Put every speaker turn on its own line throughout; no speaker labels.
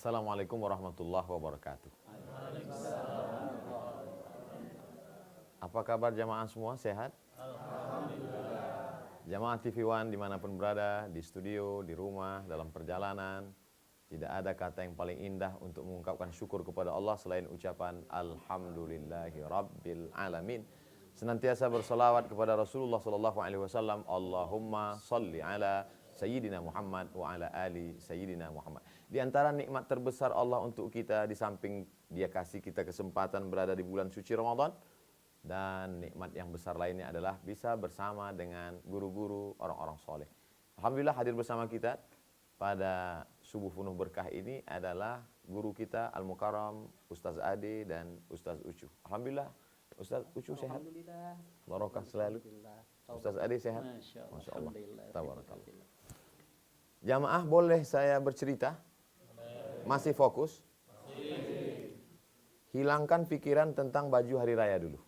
Assalamualaikum warahmatullahi wabarakatuh. Apa kabar jamaah semua? Sehat? Jamaah TV One dimanapun berada, di studio, di rumah, dalam perjalanan, tidak ada kata yang paling indah untuk mengungkapkan syukur kepada Allah selain ucapan Alhamdulillahi Rabbil Alamin. Senantiasa bersalawat kepada Rasulullah SAW. Allahumma salli ala Sayyidina Muhammad wa ala ali Sayyidina Muhammad. Di antara nikmat terbesar Allah untuk kita, di samping Dia kasih kita kesempatan berada di bulan suci Ramadan, dan nikmat yang besar lainnya adalah bisa bersama dengan guru-guru orang-orang soleh. Alhamdulillah hadir bersama kita pada subuh penuh berkah ini adalah guru kita Al-Mukarram Ustaz Ade dan Ustaz Ucu. Alhamdulillah. Ustaz Ucu sehat?
Alhamdulillah.
Barokah selalu. Ustaz Ade sehat? Masya Allah. Tabarakallah. Jamaah, boleh saya bercerita? Masih fokus? Hilangkan pikiran tentang baju hari raya dulu.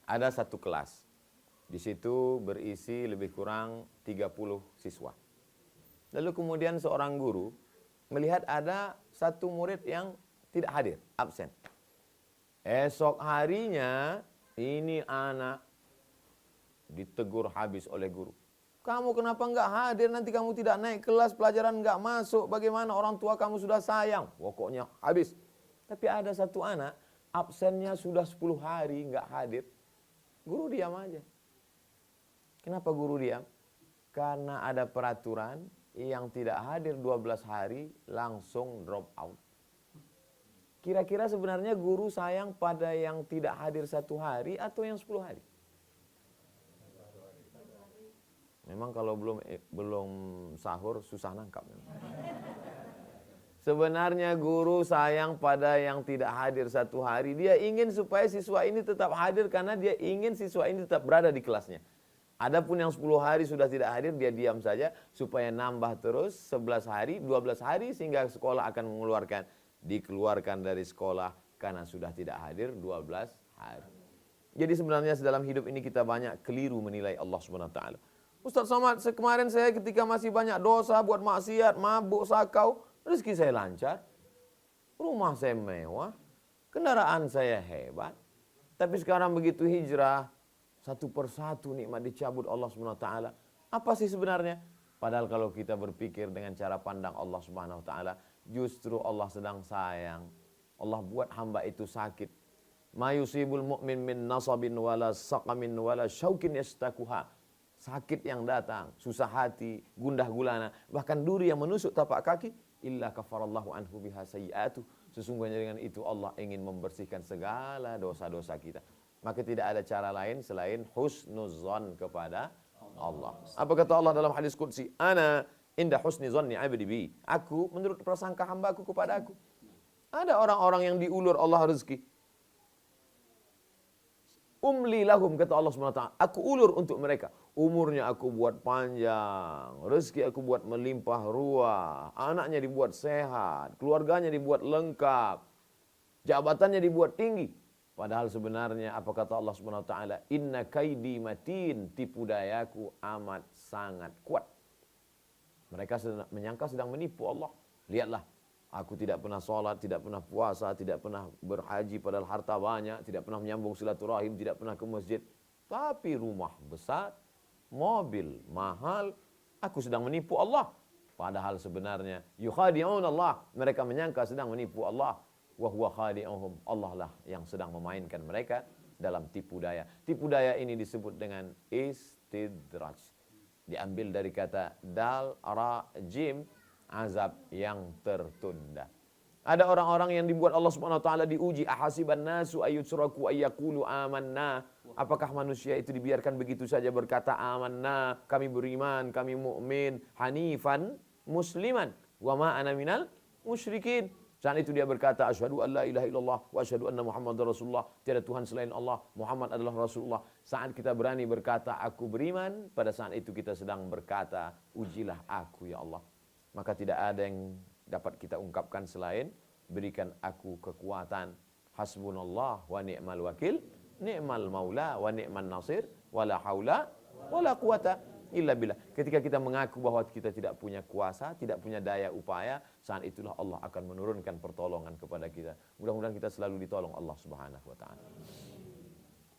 Ada satu kelas. Di situ berisi lebih kurang 30 siswa. Lalu kemudian seorang guru melihat ada satu murid yang tidak hadir, absen. Esok harinya ini anak ditegur habis oleh guru. Kamu kenapa enggak hadir? Nanti kamu tidak naik kelas, pelajaran enggak masuk. Bagaimana orang tua kamu sudah sayang? Pokoknya habis. Tapi ada satu anak absennya sudah 10 hari enggak hadir. Guru diam aja. Kenapa guru diam? Karena ada peraturan yang tidak hadir 12 hari langsung drop out. Kira-kira sebenarnya guru sayang pada yang tidak hadir 1 hari atau yang 10 hari? Memang kalau belum sahur susah nangkap. Sebenarnya guru sayang pada yang tidak hadir 1 hari. Dia ingin supaya siswa ini tetap hadir karena dia ingin siswa ini tetap berada di kelasnya. Adapun yang 10 hari sudah tidak hadir, dia diam saja supaya nambah terus 11 hari, 12 hari sehingga sekolah akan dikeluarkan dari sekolah karena sudah tidak hadir 12 hari. Jadi sebenarnya dalam hidup ini kita banyak keliru menilai Allah Subhanahu wa taala. Ustaz Somad, kemarin saya ketika masih banyak dosa, buat maksiat, mabuk, sakau, rezeki saya lancar, rumah saya mewah, kendaraan saya hebat. Tapi sekarang begitu hijrah, satu persatu nikmat dicabut Allah Subhanahu wa taala. Apa sih sebenarnya? Padahal kalau kita berpikir dengan cara pandang Allah Subhanahu wa taala, justru Allah sedang sayang. Allah buat hamba itu sakit. Ma yusibul mu'min min nasabin wala saqamin wala syaukin yastakuha. Sakit yang datang, susah hati, gundah gulana, bahkan duri yang menusuk tapak kaki, illa kafarallahu anhu biha sayyi'atu. Sesungguhnya dengan itu Allah ingin membersihkan segala dosa-dosa kita. Maka tidak ada cara lain selain husnuzan kepada Allah. Apa kata Allah dalam hadis qudsi? Ana inda husni zanni 'abdi bi. Aku menurut prasangka hambaku kepada aku. Ada orang-orang yang diulur Allah rezeki. Umli lahum, kata Allah SWT. Aku ulur untuk mereka. Umurnya aku buat panjang. Rezeki aku buat melimpah ruah. Anaknya dibuat sehat. Keluarganya dibuat lengkap. Jabatannya dibuat tinggi. Padahal sebenarnya apa kata Allah SWT? Inna kaidi matin. Tipu dayaku amat sangat kuat. Mereka menyangka sedang menipu Allah. Lihatlah. Aku tidak pernah sholat, tidak pernah puasa, tidak pernah berhaji padahal harta banyak, tidak pernah menyambung silaturahim, tidak pernah ke masjid. Tapi rumah besar, mobil mahal, aku sedang menipu Allah. Padahal sebenarnya, yukhadi'un Allah. Mereka menyangka sedang menipu Allah. Wa huwa khadi'uhum. Allah lah yang sedang memainkan mereka dalam tipu daya. Tipu daya ini disebut dengan istidraj. Diambil dari kata dal, ra, jim, azab yang tertunda. Ada orang-orang yang dibuat Allah Subhanahu wa taala diuji, ahasiban nasu ayyutraku ayyaqulu amanna. Apakah manusia itu dibiarkan begitu saja berkata amanna, kami beriman, kami mukmin, hanifan musliman, wa ma ana minal musyrikin. Saat itu dia berkata asyhadu an la ilaha illallah wa asyhadu anna muhammadar rasulullah. Tiada Tuhan selain Allah, Muhammad adalah Rasulullah. Saat kita berani berkata aku beriman, pada saat itu kita sedang berkata ujilah aku ya Allah. Maka tidak ada yang dapat kita ungkapkan selain berikan aku kekuatan. Hasbunallah wa ni'mal wakil, ni'mal maula wa ni'man nasir, wala haula wala quwata illa billah. Ketika kita mengaku bahwa kita tidak punya kuasa, tidak punya daya upaya, saat itulah Allah akan menurunkan pertolongan kepada kita. Mudah-mudahan kita selalu ditolong Allah Subhanahu wa taala.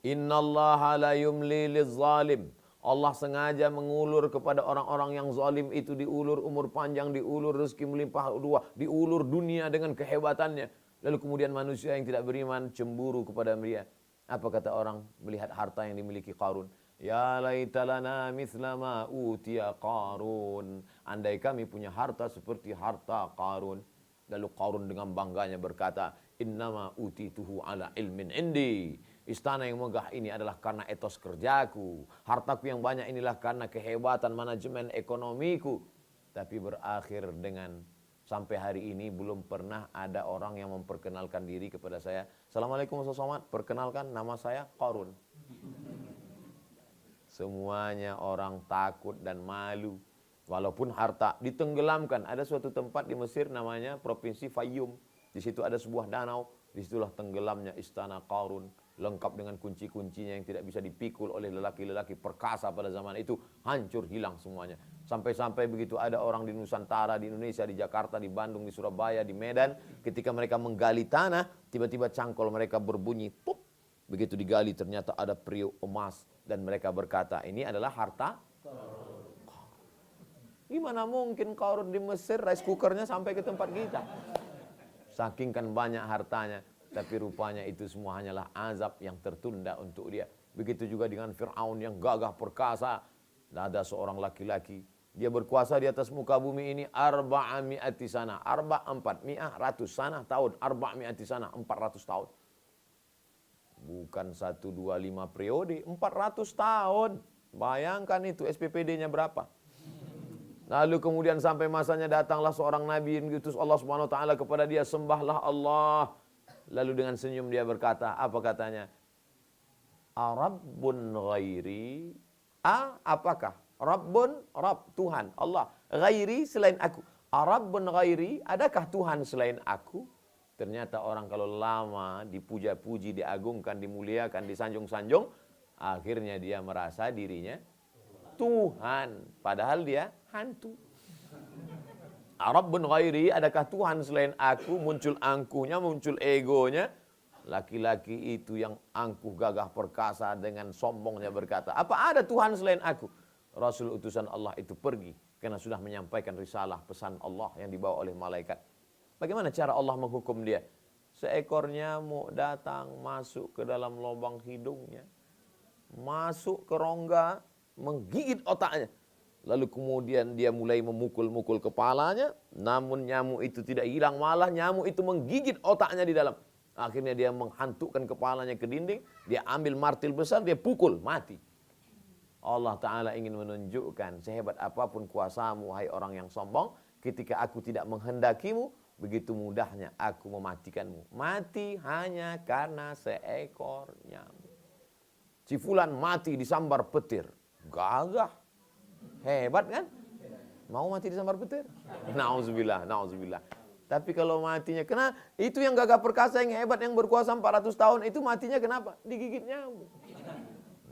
Innallaha la yumli lizalim. Allah sengaja mengulur kepada orang-orang yang zalim itu, diulur umur panjang, diulur rezeki melimpah ruah, diulur dunia dengan kehebatannya. Lalu kemudian manusia yang tidak beriman cemburu kepada dia. Apa kata orang melihat harta yang dimiliki Qarun? Ya laita lana mithla ma utiya Qarun. Andai kami punya harta seperti harta Qarun. Lalu Qarun dengan bangganya berkata, innama utituhu ala ilmin indi. Istana yang megah ini adalah karena etos kerjaku. Hartaku yang banyak inilah karena kehebatan manajemen ekonomiku. Tapi berakhir dengan sampai hari ini belum pernah ada orang yang memperkenalkan diri kepada saya. Assalamualaikum Ustaz Somad, perkenalkan nama saya Qarun. Semuanya orang takut dan malu. Walaupun harta ditenggelamkan. Ada suatu tempat di Mesir namanya Provinsi Fayyum. Di situ ada sebuah danau. Disitulah tenggelamnya istana Qarun. Lengkap dengan kunci-kuncinya yang tidak bisa dipikul oleh lelaki-lelaki perkasa pada zaman itu. Hancur, hilang semuanya. Sampai-sampai begitu ada orang di Nusantara, di Indonesia, di Jakarta, di Bandung, di Surabaya, di Medan. Ketika mereka menggali tanah, tiba-tiba cangkol mereka berbunyi. Pup. Begitu digali ternyata ada periuk emas. Dan mereka berkata, ini adalah harta Qarun. Gimana mungkin Qarun di Mesir rice cookernya sampai ke tempat kita? Saking kan banyak hartanya. Tapi rupanya itu semua hanyalah azab yang tertunda untuk dia. Begitu juga dengan Fir'aun yang gagah perkasa. Ada seorang laki-laki. Dia berkuasa di atas muka bumi ini arba'ami'ati sana. Arba'ampat ratus sana tahun. Arba'ami'ati sana 400 tahun. Bukan 1, 2, 5 periode, 400 tahun. Bayangkan itu SPPD-nya berapa. Lalu kemudian sampai masanya datanglah seorang nabi yang diutus Allah Subhanahu wa taala kepada dia, sembahlah Allah. Lalu dengan senyum dia berkata, apa katanya? Arabbun ghairi? Apakah? Rabbun, Rabb, Tuhan, Allah. Ghairi, selain aku. Arabbun ghairi, adakah Tuhan selain aku? Ternyata orang kalau lama dipuja-puji, diagungkan, dimuliakan, disanjung-sanjung, akhirnya dia merasa dirinya Tuhan. Padahal dia hantu. Rabbun ghairi, adakah Tuhan selain aku? Muncul angkuhnya, muncul egonya. Laki-laki itu yang angkuh, gagah, perkasa dengan sombongnya berkata, apa ada Tuhan selain aku? Rasul utusan Allah itu pergi karena sudah menyampaikan risalah pesan Allah yang dibawa oleh malaikat. Bagaimana cara Allah menghukum dia? Seekor nyamuk datang masuk ke dalam lubang hidungnya. Masuk ke rongga, menggigit otaknya. Lalu kemudian dia mulai memukul-mukul kepalanya. Namun nyamuk itu tidak hilang, malah nyamuk itu menggigit otaknya di dalam. Akhirnya dia menghantukkan kepalanya ke dinding. Dia ambil martil besar, dia pukul, mati. Allah Ta'ala ingin menunjukkan sehebat apapun kuasamu, hai orang yang sombong. Ketika aku tidak menghendakimu, begitu mudahnya aku mematikanmu. Mati hanya karena seekor nyamuk. Si fulan mati disambar petir. Gagah. Hebat kan? Mau mati disambar petir? Nauzubillah, nauzubillah. Tapi kalau matinya, karena itu yang gagah perkasa, yang hebat, yang berkuasa 400 tahun, itu matinya kenapa? Digigit nyamuk.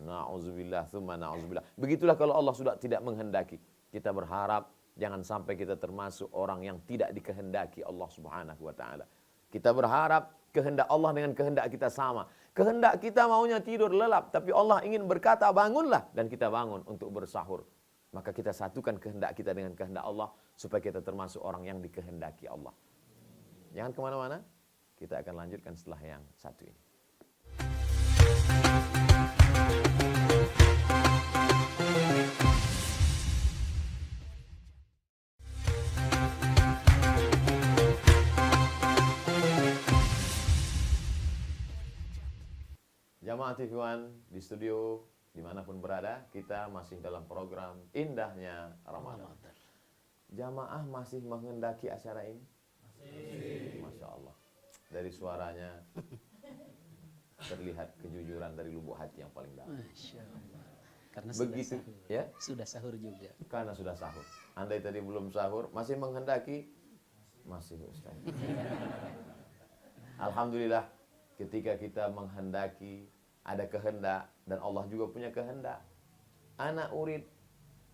Nauzubillah, tsumma nauzubillah. Begitulah kalau Allah sudah tidak menghendaki. Kita berharap jangan sampai kita termasuk orang yang tidak dikehendaki Allah Subhanahu wa taala. Kita berharap kehendak Allah dengan kehendak kita sama. Kehendak kita maunya tidur lelap, tapi Allah ingin berkata bangunlah, dan kita bangun untuk bersahur. Maka kita satukan kehendak kita dengan kehendak Allah supaya kita termasuk orang yang dikehendaki Allah. Jangan kemana-mana, kita akan lanjutkan setelah yang satu ini. Jamaah Ikhwan di studio dimanapun berada, kita masih dalam program Indahnya Ramadan. Jamaah masih menghendaki acara ini? Masih. Masya Allah. Dari suaranya terlihat kejujuran dari lubuk hati yang paling dalam.
Masya Allah. Karena
begitu,
sudah sahur.
Ya?
Sudah sahur juga.
Karena sudah sahur. Andai tadi belum sahur, masih menghendaki? Masih, Ustaz. Alhamdulillah, ketika kita menghendaki, ada kehendak, dan Allah juga punya kehendak. Ana urid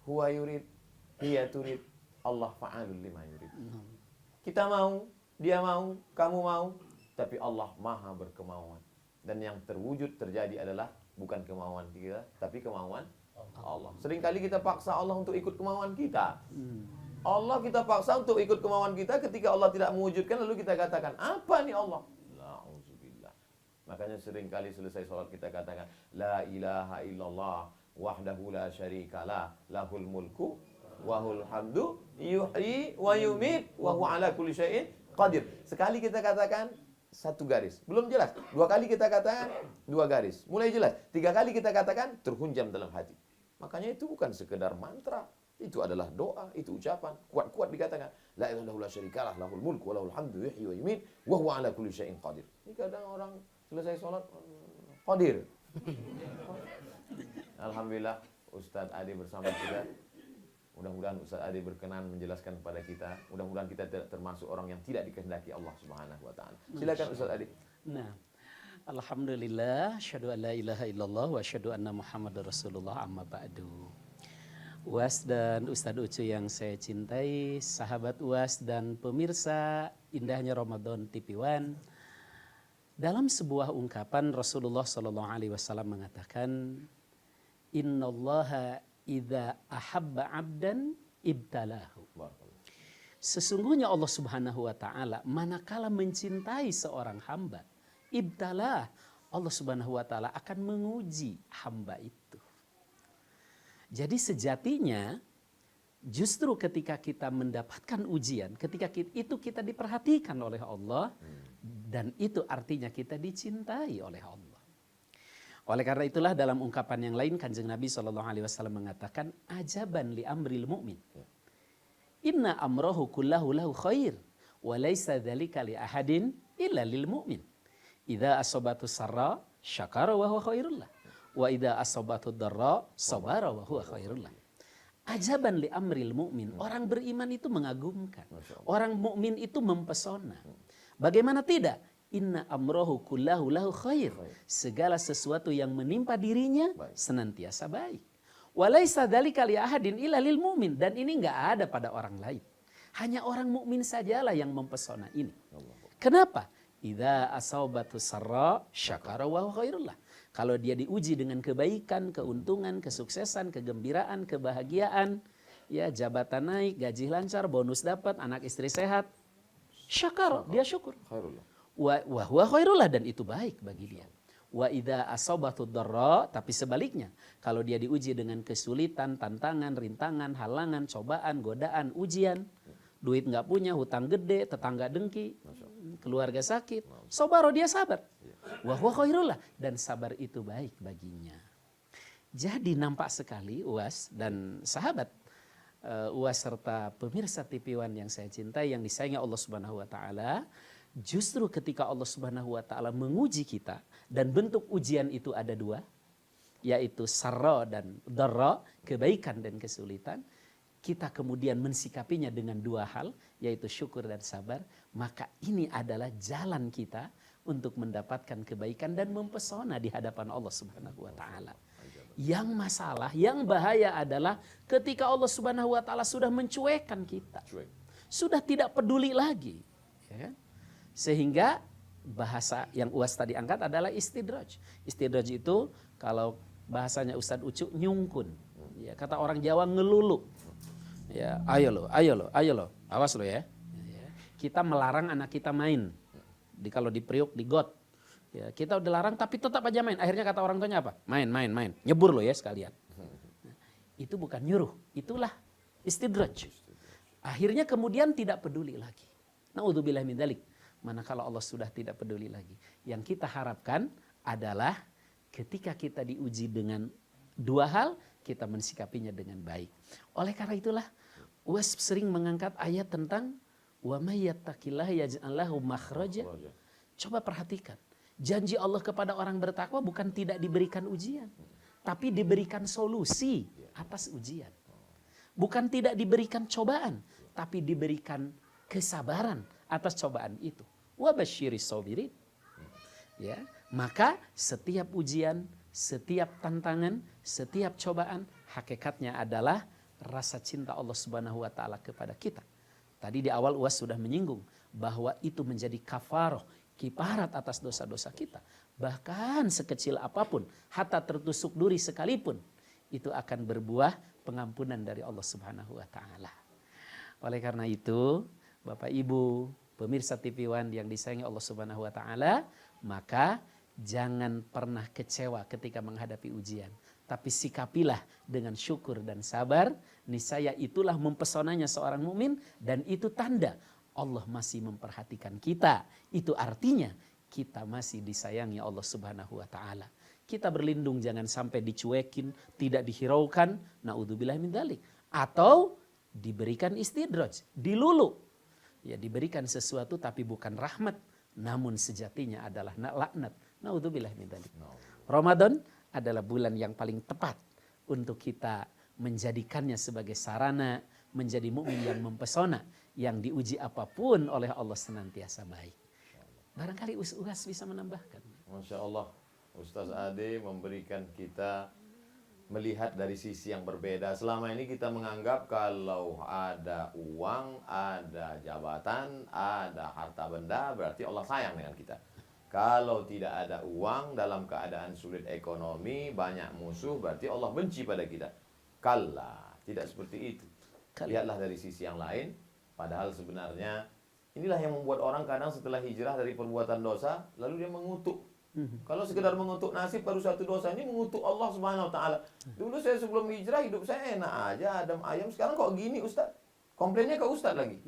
huwa yurid, hiya turid, Allah fa'alul lima yurid. Kita mau, dia mau, kamu mau, tapi Allah maha berkemauan. Dan yang terwujud terjadi adalah bukan kemauan kita, tapi kemauan Allah. Seringkali kita paksa Allah untuk ikut kemauan kita. Allah kita paksa untuk ikut kemauan kita, ketika Allah tidak mewujudkan, lalu kita katakan, apa nih Allah? Na'udzubillah. Makanya seringkali selesai sholat kita katakan, La ilaha illallah, wahdahu la syarikalah, lahul mulku, wahul hamdu, yuhyi wa yumit, wa huwa ala kulli syai'in qadir. Sekali kita katakan, satu garis. Belum jelas. Dua kali kita katakan, dua garis. Mulai jelas. Tiga kali kita katakan, terhunjam dalam hati. Makanya itu bukan sekedar mantra. Itu adalah doa, itu ucapan. Kuat-kuat dikatakan. La ilaha illallah syarikalah, lahul mulku, lahul hamdu, yuhyi wa yumiit, wa huwa ala kulli syai'in qadir. Ini kadang orang selesai sholat, qadir. Alhamdulillah, Ustadz Adi bersama kita. Mudah-mudahan Ustadz Adi berkenan menjelaskan kepada kita. Mudah-mudahan kita tidak termasuk orang yang tidak dikehendaki Allah Subhanahu wa taala. Silakan Ustadz Adi.
Nah, alhamdulillah, asyhadu an la ilaha illallah wa asyhadu anna Muhammadar Rasulullah, amma ba'du. UAS dan Ustadz Ucu yang saya cintai, sahabat UAS dan pemirsa indahnya Ramadan TV One. Dalam sebuah ungkapan Rasulullah SAW mengatakan, Innallaha idza ahabba 'abdan ibtalahu. Sesungguhnya Allah Subhanahu wa taala manakala mencintai seorang hamba, ibtalah, Allah Subhanahu wa taala akan menguji hamba itu. Jadi sejatinya justru ketika kita mendapatkan ujian, ketika itu kita diperhatikan oleh Allah, dan itu artinya kita dicintai oleh Allah. Oleh karena itulah dalam ungkapan yang lain Kanjeng Nabi SAW mengatakan, ajaban li amril mu'min. Inna amrohu kullahu lahu khair, wa laysa dzalika li ahadin illa lil mu'min. Idza asabatu sarra syakara wa huwa khairul lah. Wa idza asabatu dharra sabara wa huwa khairul lah. Ajaban li amril mu'min. Orang beriman itu mengagumkan. Orang mukmin itu mempesona. Bagaimana tidak? Inna amrohu kullahu lahu khair. Segala sesuatu yang menimpa dirinya senantiasa baik. Walaysa dzalika li ahadin illa lil mu'min. Dan ini enggak ada pada orang lain. Hanya orang mukmin sajalah yang mempesona ini. Kenapa? Idza asabatu sarra syakara wa huwa khairul lah. Kalau dia diuji dengan kebaikan, keuntungan, kesuksesan, kegembiraan, kebahagiaan, ya jabatan naik, gaji lancar, bonus dapat, anak istri sehat, syakar, dia syukur. Wa huwa khairullah, dan itu baik bagi dia. Wa idza asabatu dharra, tapi sebaliknya, kalau dia diuji dengan kesulitan, tantangan, rintangan, halangan, cobaan, godaan, ujian, duit nggak punya, hutang gede, tetangga dengki, keluarga sakit, sobaro, dia sabar. Wa huwa khairullah, dan sabar itu baik baginya. Jadi nampak sekali UAS dan sahabat UAS serta pemirsa TV One yang saya cintai, yang disayangi Allah Subhanahu wa taala, justru ketika Allah Subhanahu wa taala menguji kita, dan bentuk ujian itu ada dua, yaitu sarra dan dharra, kebaikan dan kesulitan, kita kemudian mensikapinya dengan dua hal, yaitu syukur dan sabar, maka ini adalah jalan kita untuk mendapatkan kebaikan dan mempesona di hadapan Allah Subhanahu wa taala. Yang masalah, yang bahaya adalah ketika Allah Subhanahu wa taala sudah mencuekkan kita. Sudah tidak peduli lagi. Ya. Sehingga bahasa yang UAS tadi angkat adalah istidraj. Istidraj itu kalau bahasanya Ustadz Ucu, nyungkun. Ya, kata orang Jawa, ngelulu. Ya, ayo lo, awas lo ya. Kita melarang anak kita main. Kalau di Priuk, di got. Ya, kita udah larang tapi tetap aja main. Akhirnya kata orang tuanya apa? Main. Nyebur lo ya sekalian. Nah, itu bukan nyuruh, itulah istidraj. Akhirnya kemudian tidak peduli lagi. Na'udzubillah min dzalik. Manakala Allah sudah tidak peduli lagi. Yang kita harapkan adalah ketika kita diuji dengan dua hal, kita mensikapinya dengan baik. Oleh karena itulah UAS sering mengangkat ayat tentang wa may yattaqillaha yaj'al lahu makhraja. Coba perhatikan. Janji Allah kepada orang bertakwa bukan tidak diberikan ujian, tapi diberikan solusi atas ujian. Bukan tidak diberikan cobaan, tapi diberikan kesabaran atas cobaan itu. Wa basyiris sabirin. Ya, maka setiap ujian, setiap tantangan, setiap cobaan hakikatnya adalah rasa cinta Allah Subhanahu wa taala kepada kita. Tadi di awal UAS sudah menyinggung bahwa itu menjadi kafaroh, kiparat atas dosa-dosa kita. Bahkan sekecil apapun, hatta tertusuk duri sekalipun, itu akan berbuah pengampunan dari Allah Subhanahu wa taala. Oleh karena itu, Bapak Ibu, pemirsa TV One yang disayangi Allah Subhanahu wa taala, maka jangan pernah kecewa ketika menghadapi ujian. Tapi sikapilah dengan syukur dan sabar, niscaya itulah mempesonanya seorang mukmin dan itu tanda Allah masih memperhatikan kita. Itu artinya kita masih disayangi Allah Subhanahu wa taala. Kita berlindung jangan sampai dicuekin, tidak dihiraukan, naudzubillah min dzalik, atau diberikan istidraj, dilulu. Ya, diberikan sesuatu tapi bukan rahmat, namun sejatinya adalah laknat. Naudzubillah min dzalik. Ramadan adalah bulan yang paling tepat untuk kita menjadikannya sebagai sarana menjadi mukmin yang mempesona, yang diuji apapun oleh Allah senantiasa baik. Barangkali UAS bisa menambahkan.
Masya Allah, Ustaz Ade memberikan kita melihat dari sisi yang berbeda. Selama ini kita menganggap kalau ada uang, ada jabatan, ada harta benda, berarti Allah sayang dengan kita. Kalau tidak ada uang, dalam keadaan sulit ekonomi, banyak musuh, berarti Allah benci pada kita. Kalla, tidak seperti itu. Lihatlah dari sisi yang lain, padahal sebenarnya inilah yang membuat orang kadang setelah hijrah dari perbuatan dosa, lalu dia mengutuk. Kalau sekedar mengutuk nasib baru satu dosa, ini mengutuk Allah Subhanahu wa taala. Dulu saya sebelum hijrah hidup saya enak aja, adem ayam, sekarang kok gini Ustaz? Komplainnya ke Ustaz lagi.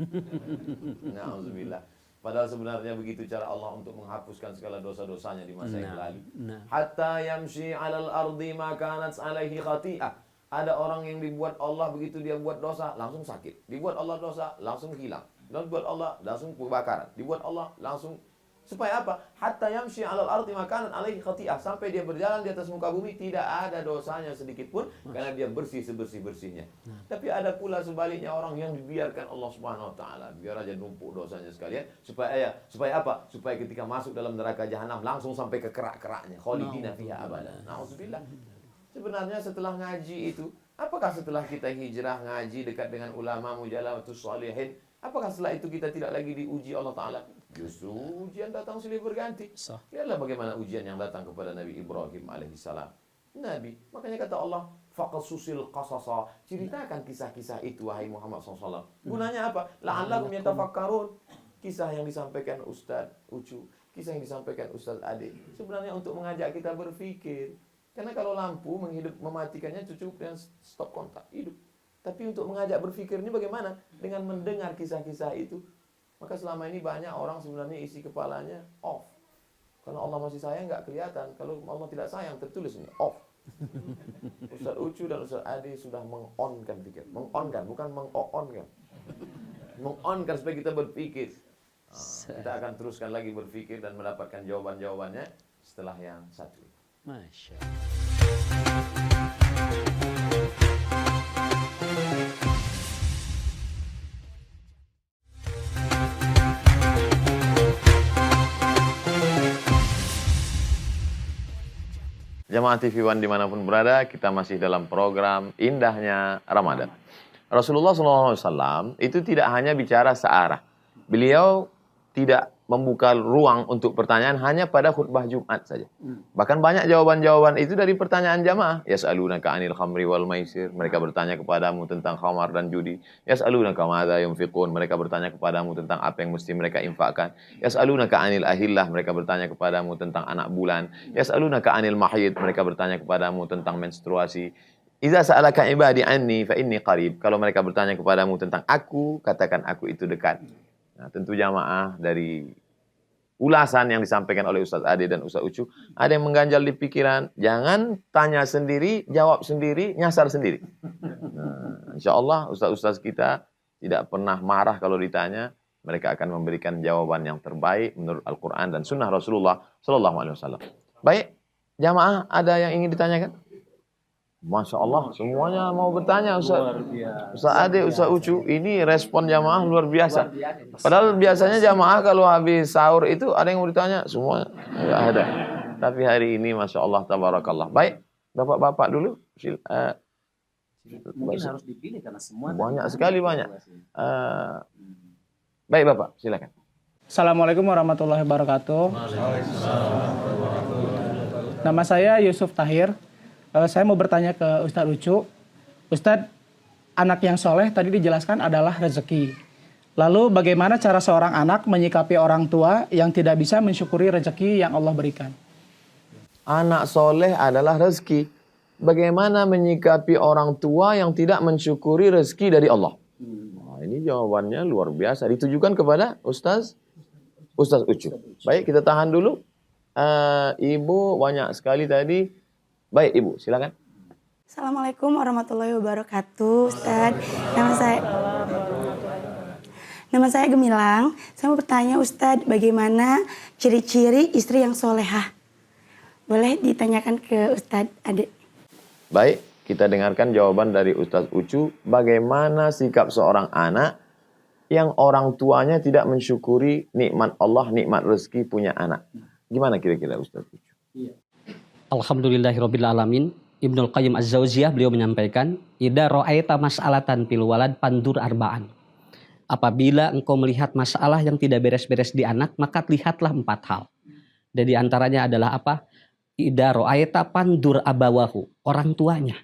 Na'udzubillah. Padahal sebenarnya begitu cara Allah untuk menghapuskan segala dosa-dosanya di masa yang lalu. Hatta yamshi 'alal ardi ma kanat 'alaihi khati'ah. Ada orang yang dibuat Allah begitu dia buat dosa langsung sakit. Dibuat Allah dosa langsung hilang. Dibuat Allah langsung kebakaran. Dibuat Allah langsung supaya apa? Hatta yamshi 'alal ardi ma kanat 'alaihi khati'ah. Sampai dia berjalan di atas muka bumi tidak ada dosanya sedikit pun karena dia bersih sebersih-bersihnya. Tapi ada pula sebaliknya orang yang dibiarkan Allah Subhanahu wa taala, biar aja numpuk dosanya sekalian supaya apa? Supaya ketika masuk dalam neraka jahanam langsung sampai ke kerak-keraknya. Khalidina fiha abada. Nauzubillah. Sebenarnya setelah ngaji itu, apakah setelah kita hijrah ngaji dekat dengan ulama mujalawatus shalihin, apakah setelah itu kita tidak lagi diuji Allah taala? Justru ujian datang silih berganti. Lihatlah bagaimana ujian yang datang kepada Nabi Ibrahim alaihissalam. Nabi, makanya kata Allah, faqasusil qasasa, ceritakan kisah-kisah itu wahai Muhammad SAW. Gunanya apa? La'allakum yatafakkarun. Kisah yang disampaikan Ustaz Ucu, kisah yang disampaikan Ustaz Ade, sebenarnya untuk mengajak kita berpikir. Karena kalau lampu mematikannya cukup dengan stop kontak, hidup. Tapi untuk mengajak berpikir ini bagaimana? Dengan mendengar kisah-kisah itu. Maka selama ini banyak orang sebenarnya isi kepalanya off. Karena Allah masih sayang nggak kelihatan. Kalau Allah tidak sayang tertulis ini off. Ustaz Ucu dan Ustaz Adi sudah meng-on-kan pikir. Meng-on-kan, bukan meng-on-kan. Meng-on-kan supaya kita berpikir. Kita akan teruskan lagi berpikir dan mendapatkan jawaban-jawabannya setelah yang satu.
Masya
Jamaah TV One dimanapun berada, kita masih dalam program Indahnya Ramadan. Rasulullah SAW itu tidak hanya bicara searah. Beliau tidak membuka ruang untuk pertanyaan hanya pada khutbah Jumat saja. Bahkan banyak jawaban-jawaban itu dari pertanyaan jamaah. Yas'alunaka 'anil khamri wal maisir. Mereka bertanya kepadamu tentang khamar dan judi. Yas'alunaka madza yunfiqun. Mereka bertanya kepadamu tentang apa yang mesti mereka infakkan. Yas'alunaka 'anil ahillah. Mereka bertanya kepadamu tentang anak bulan. Yas'alunaka 'anil mahid. Mereka bertanya kepadamu tentang menstruasi. Idza sa'alaka ibadi anni fa inni qarib. Kalau mereka bertanya kepadamu tentang aku, katakan aku itu dekat. Nah, tentu jamaah dari ulasan yang disampaikan oleh Ustaz Ade dan Ustaz Ucu, ada yang mengganjal di pikiran, jangan tanya sendiri, jawab sendiri, nyasar sendiri. Nah, insya Allah Ustaz-Ustaz kita tidak pernah marah kalau ditanya, mereka akan memberikan jawaban yang terbaik menurut Al-Quran dan Sunnah Rasulullah SAW. Baik, jamaah ada yang ingin ditanyakan? Masya Allah, semuanya mau bertanya Ustaz. Ustaz Ade, Ustaz Ucu, ini respon jamaah luar biasa. Padahal biasanya jamaah kalau habis sahur itu ada yang mau ditanya, semua nggak ada. Tapi hari ini Masya Allah, tabarakallah. Baik, bapak-bapak dulu.
Mungkin harus dipilih karena semua
banyak sekali banyak. Baik Bapak, silakan.
Assalamualaikum warahmatullahi wabarakatuh. Nama saya Yusuf Tahir. Saya mau bertanya ke Ustadz Ucu. Ustadz, anak yang soleh tadi dijelaskan adalah rezeki. Lalu bagaimana cara seorang anak menyikapi orang tua yang tidak bisa mensyukuri rezeki yang Allah berikan?
Anak soleh adalah rezeki. Bagaimana menyikapi orang tua yang tidak mensyukuri rezeki dari Allah? Nah, ini jawabannya luar biasa. Ditujukan kepada Ustaz Ucu. Baik, kita tahan dulu. Ibu banyak sekali tadi. Baik, Ibu, silakan.
Assalamualaikum warahmatullahi wabarakatuh, Ustadz. Nama saya Gemilang. Saya mau bertanya, Ustadz, bagaimana ciri-ciri istri yang solehah? Boleh ditanyakan ke Ustadz Ade?
Baik, kita dengarkan jawaban dari Ustaz Ucu. Bagaimana sikap seorang anak yang orang tuanya tidak mensyukuri nikmat Allah, nikmat rezeki punya anak. Gimana kira-kira Ustaz Ucu?
Alhamdulillahirabbil alamin. Ibnul Qayyim Az-Zauziyah beliau menyampaikan, "Idza ra'aita mas'alatan fil walad pandur arba'an." Apabila engkau melihat masalah yang tidak beres-beres di anak, maka lihatlah 4 hal. Dan di antaranya adalah apa? Idza ra'aita pandur abawahu, orang tuanya.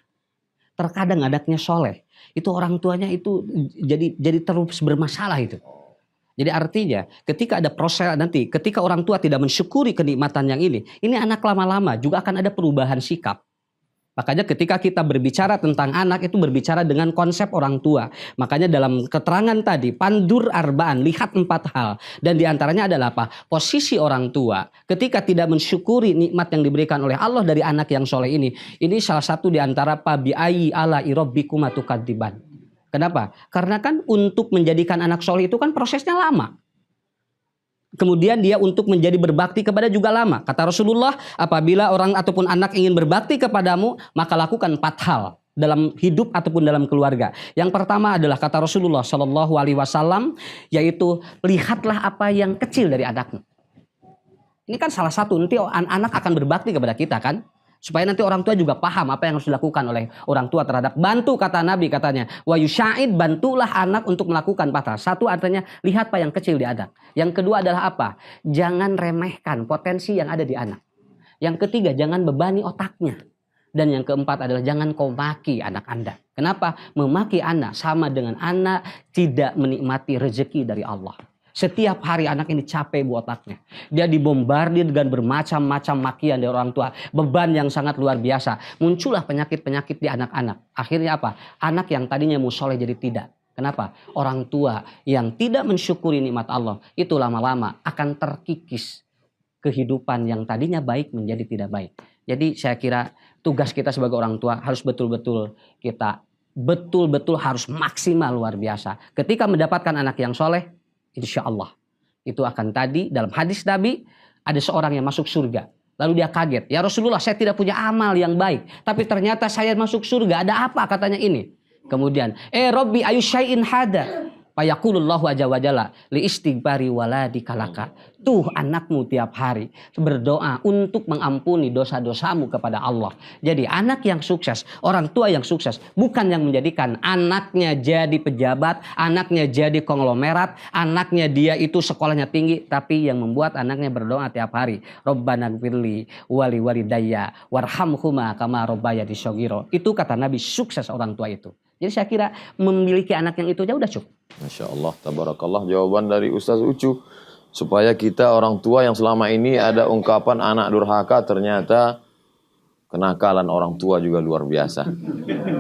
Terkadang anaknya soleh, itu orang tuanya itu jadi terus bermasalah itu. Jadi artinya ketika ada proses nanti, ketika orang tua tidak mensyukuri kenikmatan yang ini anak lama-lama juga akan ada perubahan sikap. Makanya ketika kita berbicara tentang anak itu berbicara dengan konsep orang tua. Makanya dalam keterangan tadi, pandur arba'an, lihat 4 hal. Dan diantaranya adalah apa? Posisi orang tua ketika tidak mensyukuri nikmat yang diberikan oleh Allah dari anak yang soleh ini. Ini salah satu diantara pabi'ayi ala irobbikum atukadziban. Kenapa? Karena kan untuk menjadikan anak soleh itu kan prosesnya lama. Kemudian dia untuk menjadi berbakti kepada juga lama. Kata Rasulullah, apabila orang ataupun anak ingin berbakti kepadamu, maka lakukan 4 hal dalam hidup ataupun dalam keluarga. Yang pertama adalah kata Rasulullah Shallallahu Alaihi Wasallam, yaitu lihatlah apa yang kecil dari anakmu. Ini kan salah satu nanti anak akan berbakti kepada kita kan. Supaya nanti orang tua juga paham apa yang harus dilakukan oleh orang tua terhadap bantu, kata Nabi katanya. Wa yusya'id, bantulah anak untuk melakukan 4 hal. Satu artinya lihat apa yang kecil di anak. Yang kedua adalah apa? Jangan remehkan potensi yang ada di anak. Yang ketiga, jangan bebani otaknya. Dan yang keempat adalah jangan kau maki anak Anda. Kenapa? Memaki anak sama dengan anak tidak menikmati rezeki dari Allah. Setiap hari anak ini capek buat otaknya. Dia dibombardir dengan bermacam-macam makian dari orang tua. Beban yang sangat luar biasa. Muncullah penyakit-penyakit di anak-anak. Akhirnya apa? Anak yang tadinya musoleh jadi tidak. Kenapa? Orang tua yang tidak mensyukuri nikmat Allah. Itu lama-lama akan terkikis. Kehidupan yang tadinya baik menjadi tidak baik. Jadi saya kira tugas kita sebagai orang tua harus betul-betul harus maksimal luar biasa. Ketika mendapatkan anak yang soleh, insya Allah itu akan tadi dalam hadis Nabi ada seorang yang masuk surga. Lalu dia kaget, ya Rasulullah, saya tidak punya amal yang baik, tapi ternyata saya masuk surga. Ada apa katanya ini? Kemudian, Robbi ayu syai'in hada. Fayaqulullahu azza wa jalla li istighfari waladika laka. Tuh anakmu tiap hari berdoa untuk mengampuni dosa-dosamu kepada Allah. Jadi anak yang sukses, orang tua yang sukses bukan yang menjadikan anaknya jadi pejabat, anaknya jadi konglomerat, anaknya dia itu sekolahnya tinggi, tapi yang membuat anaknya berdoa tiap hari. Rabbana gfirli wali walidayya warhamhuma kama rabbayani shaghira. Itu kata Nabi, sukses orang tua itu. Jadi saya kira memiliki anak yang itu aja udah cukup.
Masya Allah, tabarakallah jawaban dari Ustaz Ucu. Supaya kita orang tua yang selama ini ada ungkapan anak durhaka, ternyata kenakalan orang tua juga luar biasa.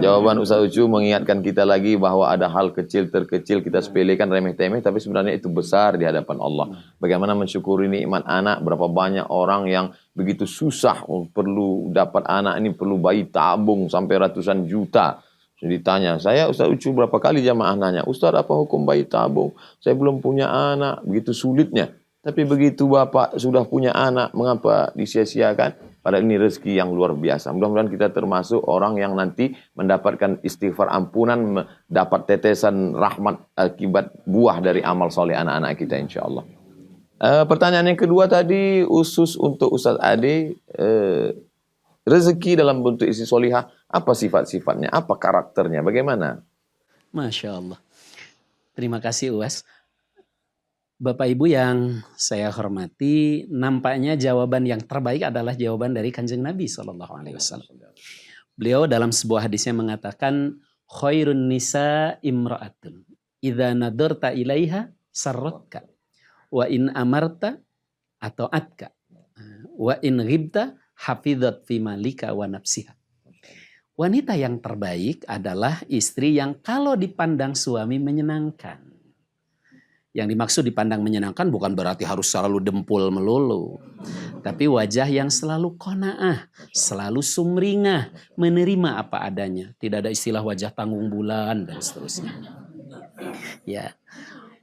Jawaban Ustaz Ucu mengingatkan kita lagi bahwa ada hal kecil terkecil kita sepelekan remeh-temeh, tapi sebenarnya itu besar di hadapan Allah. Bagaimana mensyukuri nikmat anak, berapa banyak orang yang begitu susah perlu dapat anak ini, perlu bayi tabung sampai ratusan juta. Ditanya, saya Ustaz Ucu berapa kali jamaah nanya, Ustaz apa hukum bayi tabung? Saya belum punya anak, begitu sulitnya. Tapi begitu Bapak sudah punya anak, mengapa disia-siakan? Padahal ini rezeki yang luar biasa. Mudah-mudahan kita termasuk orang yang nanti mendapatkan istighfar ampunan, dapat tetesan rahmat akibat buah dari amal soleh anak-anak kita insya Allah. Pertanyaan yang kedua tadi, khusus untuk Ustaz Ade, rezeki dalam bentuk istri solihah Apa sifat-sifatnya? Apa karakternya? Bagaimana?
Masya Allah. Terima kasih Uwas. Bapak Ibu yang saya hormati, nampaknya jawaban yang terbaik adalah jawaban dari Kanjeng Nabi SAW. Beliau dalam sebuah hadisnya mengatakan, khairun nisa imra'atun, idza nadarta ilaiha sarratka, wa in amarta atau atka, wa in ghibta hafidhat fi malika wa nafsiha. Wanita yang terbaik adalah istri yang kalau dipandang suami menyenangkan. Yang dimaksud dipandang menyenangkan bukan berarti harus selalu dempul melulu. Tapi wajah yang selalu qanaah, selalu sumringah, menerima apa adanya. Tidak ada istilah wajah tanggung bulan dan seterusnya. Ya.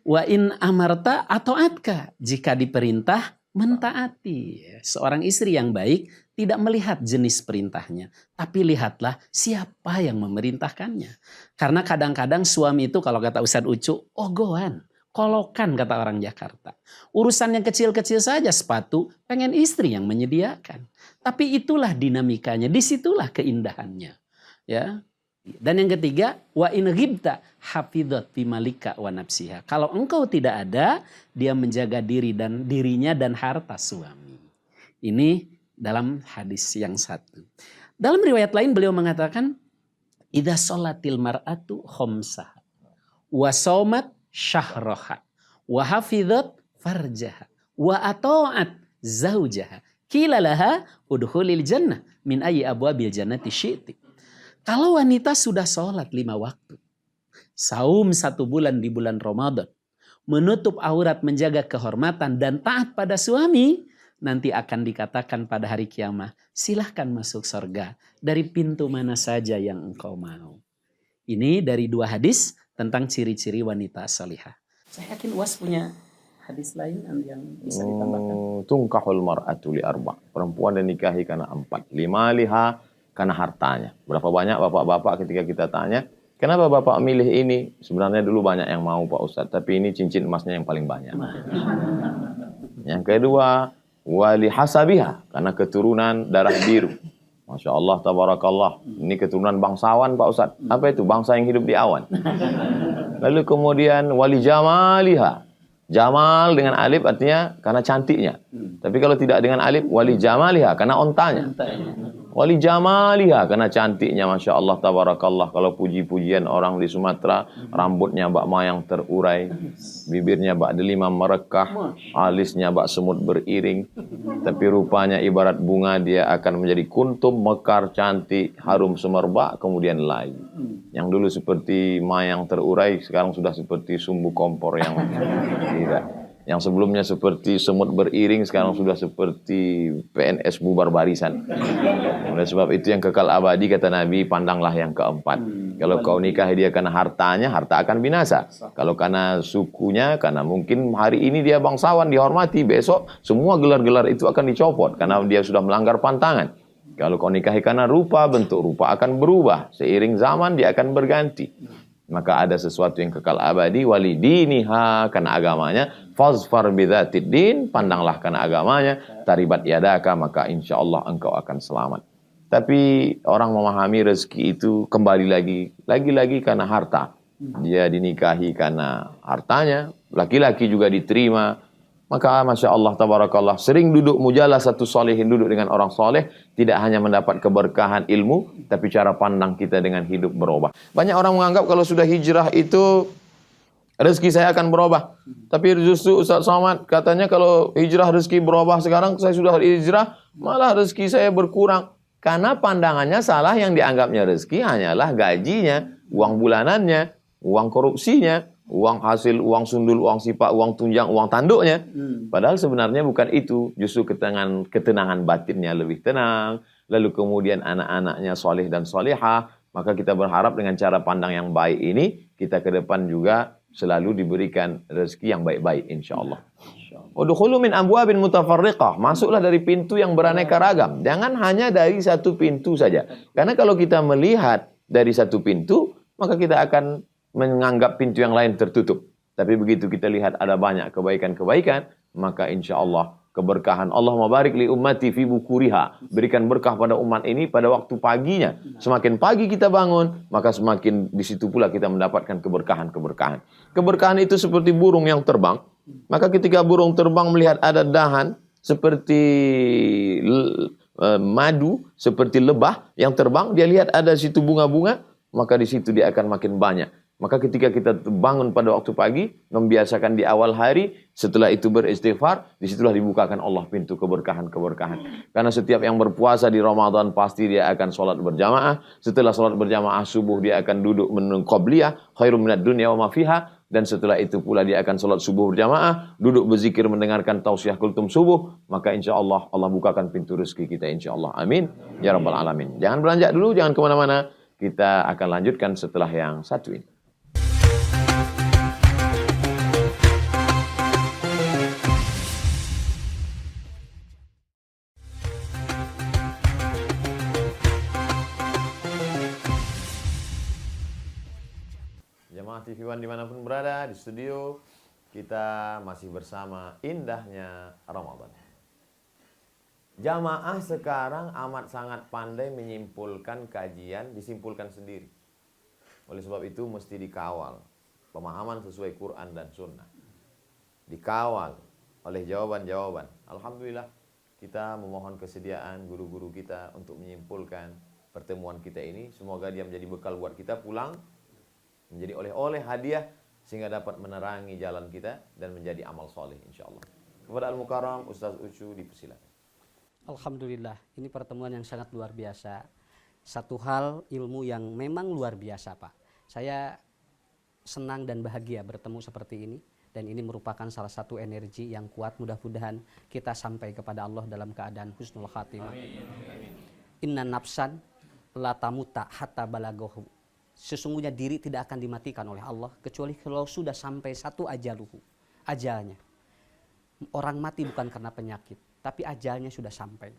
Wa in amarta atau atka, jika diperintah mentaati. Seorang istri yang baik tidak melihat jenis perintahnya, tapi lihatlah siapa yang memerintahkannya. Karena kadang-kadang suami itu kalau kata Ustadz Ucu, ogohan. Kolokan kata orang Jakarta. Urusan yang kecil-kecil saja sepatu, pengen istri yang menyediakan. Tapi itulah dinamikanya, disitulah keindahannya. Ya. Dan yang ketiga, wa in ghibta hafidhat fi malika wa nafsiha. Kalau engkau tidak ada, dia menjaga dirinya dan harta suami. Ini dalam hadis yang satu. Dalam riwayat lain beliau mengatakan, idza sholatil mar'atu khamsaha wa shaumat syahroha wa hafidhat farjaha wa ata'at zaujaha qila laha udkhulil jannah min ayyi abwabil jannati syi'ti. Kalau wanita sudah sholat 5 waktu, saum 1 bulan di bulan Ramadan, menutup aurat, menjaga kehormatan dan taat pada suami, nanti akan dikatakan pada hari kiamat, silahkan masuk surga dari pintu mana saja yang engkau mau. Ini dari 2 hadis tentang ciri-ciri wanita salihah. Saya yakin Uwas punya hadis lain yang bisa ditambahkan.
Tungkahul mar'atu li arba'. Perempuan dinikahi karena 4. 5 liha karena hartanya. Berapa banyak bapak-bapak ketika kita tanya, kenapa bapak milih ini? Sebenarnya dulu banyak yang mau Pak Ustadz, tapi ini cincin emasnya yang paling banyak. Yang kedua, wali hasabiha, karena keturunan darah biru. Masya Allah, tabarakallah. Ini keturunan bangsawan Pak Ustadz. Apa itu? Bangsa yang hidup di awan. Lalu kemudian wali jamaliha. Jamal dengan alif artinya karena cantiknya. Tapi kalau tidak dengan alif, wali jamaliha karena ontanya. Wali jamaliha karena cantiknya, Masya Allah, tabarakallah. Kalau puji-pujian orang di Sumatera, rambutnya bak mayang terurai, bibirnya bak delima merekah, alisnya bak semut beriring. Tapi rupanya ibarat bunga, dia akan menjadi kuntum, mekar, cantik, harum semerbak, kemudian layu. Yang dulu seperti mayang terurai, sekarang sudah seperti sumbu kompor yang tidak. Yang sebelumnya seperti semut beriring, sekarang sudah seperti PNS bubar barisan. Oleh sebab itu yang kekal abadi, kata Nabi, pandanglah yang keempat. Kalau kau nikahi dia karena hartanya, harta akan binasa. Kalau karena sukunya, karena mungkin hari ini dia bangsawan, dihormati, besok semua gelar-gelar itu akan dicopot karena dia sudah melanggar pantangan. Kalau kau nikahi karena rupa, bentuk rupa akan berubah. Seiring zaman dia akan berganti. Maka ada sesuatu yang kekal abadi, walidiniha, karena agamanya, fazfar bidzatid din, pandanglah karena agamanya, taribat yadaka, maka insya Allah engkau akan selamat. Tapi orang memahami rezeki itu kembali lagi karena harta. Dia dinikahi karena hartanya, laki-laki juga diterima. Maka Masya Allah, tabarakallah, sering duduk mujalah satu solehin, duduk dengan orang soleh, tidak hanya mendapat keberkahan ilmu, tapi cara pandang kita dengan hidup berubah. Banyak orang menganggap kalau sudah hijrah itu rezeki saya akan berubah. Tapi justru Ustaz Somad katanya kalau hijrah rezeki berubah, sekarang saya sudah hijrah, malah rezeki saya berkurang. Karena pandangannya salah, yang dianggapnya rezeki hanyalah gajinya, uang bulanannya, uang korupsinya, uang hasil, uang sundul, uang sipak, uang tunjang, uang tanduknya. Padahal sebenarnya bukan itu. Justru ketenangan batinnya lebih tenang. Lalu kemudian anak-anaknya soleh dan solehah. Maka kita berharap dengan cara pandang yang baik ini, kita ke depan juga selalu diberikan rezeki yang baik-baik insya Allah. Udkhulu min abwabin mutafarriqah. Masuklah dari pintu yang beraneka ragam. Jangan hanya dari satu pintu saja. Karena kalau kita melihat dari satu pintu, maka kita akan menganggap pintu yang lain tertutup. Tapi begitu kita lihat ada banyak kebaikan-kebaikan, maka insya Allah keberkahan. Allahumma barik li ummati fi bukuriha. Berikan berkah pada umat ini pada waktu paginya. Semakin pagi kita bangun, maka semakin di situ pula kita mendapatkan keberkahan-keberkahan. Keberkahan itu seperti burung yang terbang. Maka ketika burung terbang melihat ada dahan seperti madu, seperti lebah yang terbang, dia lihat ada situ bunga-bunga, maka di situ dia akan makin banyak. Maka ketika kita bangun pada waktu pagi, membiasakan di awal hari, setelah itu beristighfar, disitulah dibukakan Allah pintu keberkahan-keberkahan. Karena setiap yang berpuasa di Ramadan pasti dia akan sholat berjamaah. Setelah sholat berjamaah subuh dia akan duduk menunggu qabliyah, khairum minad dunya wa ma fiha. Dan setelah itu pula dia akan sholat subuh berjamaah, duduk berzikir mendengarkan tausiah kultum subuh. Maka insya Allah, Allah bukakan pintu rezeki kita insya Allah. Amin. Ya Rabbal Alamin. Jangan beranjak dulu, jangan kemana-mana. Kita akan lanjutkan setelah yang satu ini. Jemaah TV One dimanapun berada, di studio kita masih bersama indahnya Ramadan. Jamaah sekarang amat sangat pandai menyimpulkan kajian, disimpulkan sendiri. Oleh sebab itu mesti dikawal. Pemahaman sesuai Quran dan Sunnah. Dikawal oleh jawaban-jawaban. Alhamdulillah kita memohon kesediaan guru-guru kita untuk menyimpulkan pertemuan kita ini. Semoga dia menjadi bekal buat kita pulang, menjadi oleh-oleh hadiah sehingga dapat menerangi jalan kita dan menjadi amal soleh insyaallah. Kepada Al-Mukarram Ustaz Ucu dipersilakan.
Alhamdulillah, ini pertemuan yang sangat luar biasa. Satu hal ilmu yang memang luar biasa, Pak. Saya senang dan bahagia bertemu seperti ini. Dan ini merupakan salah satu energi yang kuat. Mudah-mudahan kita sampai kepada Allah dalam keadaan husnul khatimah. Inna nafsan la tamuta hatta balagohu. Sesungguhnya diri tidak akan dimatikan oleh Allah kecuali kalau sudah sampai satu ajaluhu, ajalnya. Orang mati bukan karena penyakit, tapi ajalnya sudah sampai.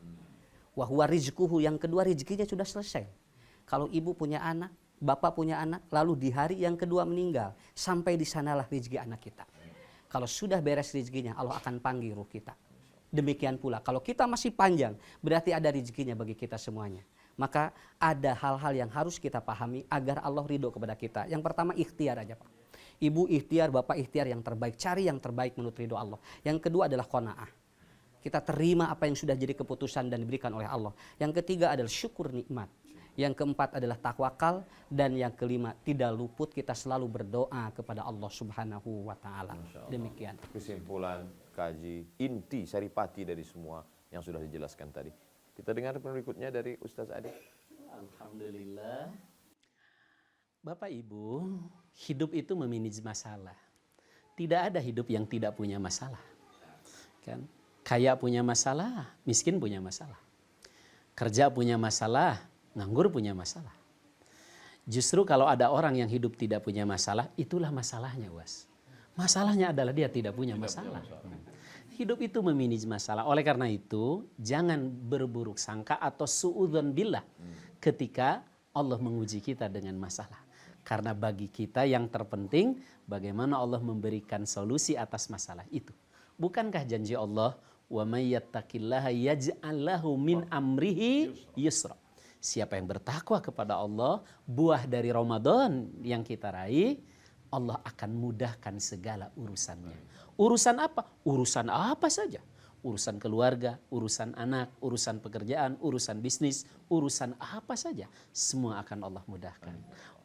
Wahwa rizquhu, yang kedua rezekinya sudah selesai. Kalau ibu punya anak, bapak punya anak, lalu di hari yang kedua meninggal, sampai di sanalah rezeki anak kita. Kalau sudah beres rezekinya, Allah akan panggil ruh kita. Demikian pula, kalau kita masih panjang, berarti ada rezekinya bagi kita semuanya. Maka ada hal-hal yang harus kita pahami agar Allah ridho kepada kita. Yang pertama ikhtiar aja Pak. Ibu ikhtiar, bapak ikhtiar yang terbaik. Cari yang terbaik menurut ridho Allah. Yang kedua adalah qanaah. Kita terima apa yang sudah jadi keputusan dan diberikan oleh Allah. Yang ketiga adalah syukur nikmat. Yang keempat adalah tawakal. Dan yang kelima tidak luput kita selalu berdoa kepada Allah Subhanahu wa ta'ala. Demikian.
Kesimpulan, kaji, inti, saripati dari semua yang sudah dijelaskan tadi. Kita dengar berikutnya dari Ustaz Adi.
Alhamdulillah. Bapak Ibu, hidup itu memanage masalah. Tidak ada hidup yang tidak punya masalah. Kan? Kaya punya masalah, miskin punya masalah. Kerja punya masalah, nganggur punya masalah. Justru kalau ada orang yang hidup tidak punya masalah, itulah masalahnya, Was. Masalahnya adalah dia tidak punya masalah. Hidup itu memanage masalah. Oleh karena itu, jangan berburuk sangka atau suudzon billah ketika Allah menguji kita dengan masalah. Karena bagi kita yang terpenting, bagaimana Allah memberikan solusi atas masalah itu. Bukankah janji Allah, wa may yattaqillaha yaj'al lahu min amrihi yusra. Siapa yang bertakwa kepada Allah, buah dari Ramadan yang kita raih, Allah akan mudahkan segala urusannya. Urusan apa? Urusan apa saja. Urusan keluarga, urusan anak, urusan pekerjaan, urusan bisnis, urusan apa saja. Semua akan Allah mudahkan.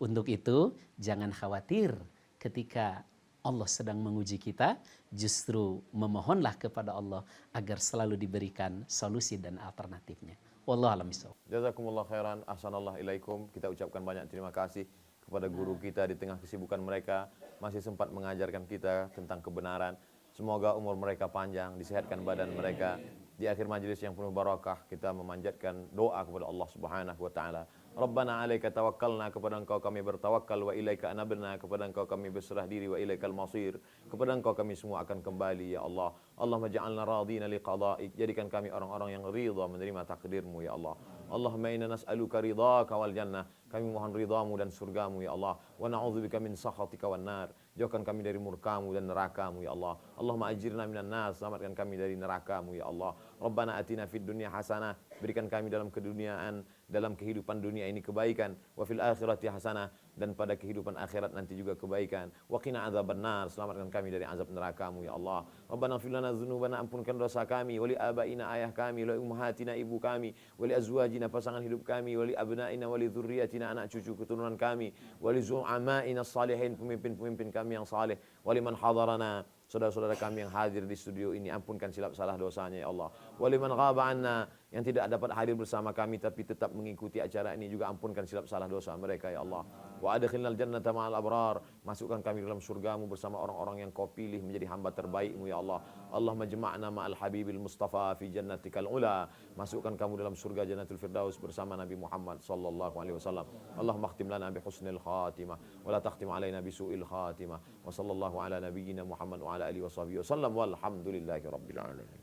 Untuk itu, jangan khawatir ketika Allah sedang menguji kita. Justru memohonlah kepada Allah agar selalu diberikan solusi dan alternatifnya. Wallahu a'lam bishawab.
Jazakumullah khairan, ahsanallah ilaikum. Kita ucapkan banyak terima kasih kepada guru kita di tengah kesibukan mereka. Masih sempat mengajarkan kita tentang kebenaran. Semoga umur mereka panjang, disehatkan badan mereka. Di akhir majlis yang penuh barakah, kita memanjatkan doa kepada Allah Subhanahu wa taala. Rabbana 'alaika tawakkalna, kepada Engkau kami bertawakal, wa ilaika anabna, kepada Engkau kami berserah diri, wa ilaikal masir, kepada Engkau kami semua akan kembali ya Allah. Allahumma ja'alna radina liqada'ik, jadikan kami orang-orang yang ridha menerima takdir-Mu ya Allah. Allahumma inna nas'aluka ridhaka wal jannah, kami mohon ridha-Mu dan surga-Mu ya Allah. Wa na'udzubika min sakhatika wan nar, Jauhkan kami dari murkamu dan nerakamu ya Allah. Allahumma ajirna minan nar, selamatkan kami dari nerakamu ya Allah. Rabbana atina fid dunya hasanah, berikan kami dalam keduniaan, dalam kehidupan dunia ini kebaikan, wa fil akhirati hasanah, dan pada kehidupan akhirat nanti juga kebaikan. Wa qina adzabannar, selamatkan kami dari azab nerakamu ya Allah. Rabbana ighfir lana dzunubana, ampunkan dosa kami, wali abaina, ayah kami, wali ummahatina, ibu kami, wali azwajina, pasangan hidup kami, wali abnaina, wali dzurriyyatina, anak cucu keturunan kami, wali zu'amaina salihin, pemimpin-pemimpin kami yang saleh, wali man hadarana, saudara-saudara kami yang hadir di studio ini, ampunkan silap salah dosanya ya Allah. Waliman ghaba anna, yang tidak dapat hadir bersama kami tapi tetap mengikuti acara ini, juga ampunkan silap salah dosa mereka ya Allah. Wa adkhilnal jannata ma'al abrar, masukkan kami dalam surgamu bersama orang-orang yang kau pilih menjadi hamba terbaikmu ya Allah. Allahumma jama'na ma'al habibil mustafa fi jannatikal ula, masukkan kamu dalam surga jannatul firdaus bersama Nabi Muhammad sallallahu alaihi wasallam. Allahumma khtim lana bi husnil khatimah wa la takhtim alaina bi su'il khatimah. Wa sallallahu ala nabiyyina Muhammad wa ala alihi wa sahbihi wasallam, walhamdulillahi rabbil alamin.